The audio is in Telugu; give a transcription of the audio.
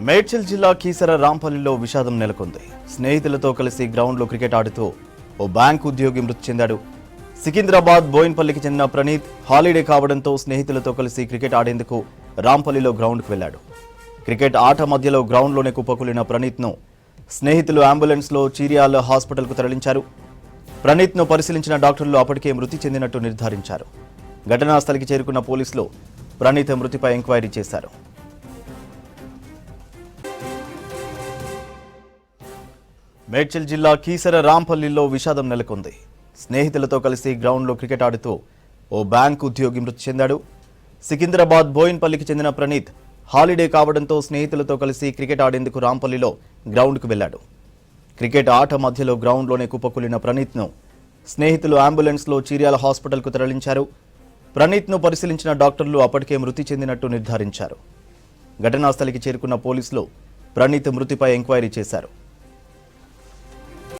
మేడ్చల్ జిల్లా కీసర రాంపల్లిలో విషాదం నెలకొంది. స్నేహితులతో కలిసి గ్రౌండ్లో క్రికెట్ ఆడుతూ ఓ బ్యాంక్ ఉద్యోగి మృతి చెందాడు. సికింద్రాబాద్ బోయిన్పల్లికి చెందిన ప్రణీత్ హాలిడే కావడంతో స్నేహితులతో కలిసి క్రికెట్ ఆడేందుకు రాంపల్లిలో గ్రౌండ్కు వెళ్లాడు. క్రికెట్ ఆట మధ్యలో గ్రౌండ్లోనే కుప్పకూలిన ప్రణీత్ను స్నేహితులు అంబులెన్స్లో చీరియాల హాస్పిటల్కు తరలించారు. ప్రణీత్ను పరిశీలించిన డాక్టర్లు అప్పటికే మృతి చెందినట్టు నిర్ధారించారు. ఘటనా స్థలికి చేరుకున్న పోలీసులు ప్రణీత్ మృతిపై ఎంక్వైరీ చేశారు. మేడ్చల్ జిల్లా కీసర రాంపల్లిలో విషాదం నెలకొంది. స్నేహితులతో కలిసి గ్రౌండ్లో క్రికెట్ ఆడుతూ ఓ బ్యాంక్ ఉద్యోగి మృతి చెందాడు. సికింద్రాబాద్ బోయిన్పల్లికి చెందిన ప్రణీత్ హాలిడే కావడంతో స్నేహితులతో కలిసి క్రికెట్ ఆడేందుకు రాంపల్లిలో గ్రౌండ్కు వెళ్లాడు. క్రికెట్ ఆట మధ్యలో గ్రౌండ్లోనే కుప్పకూలిన ప్రణీత్ను స్నేహితులు అంబులెన్స్లో చీరియాల హాస్పిటల్కు తరలించారు. ప్రణీత్ను పరిశీలించిన డాక్టర్లు అప్పటికే మృతి చెందినట్టు నిర్ధారించారు. ఘటనా స్థలికి చేరుకున్న పోలీసులు ప్రణీత్ మృతిపై ఎంక్వైరీ చేశారు.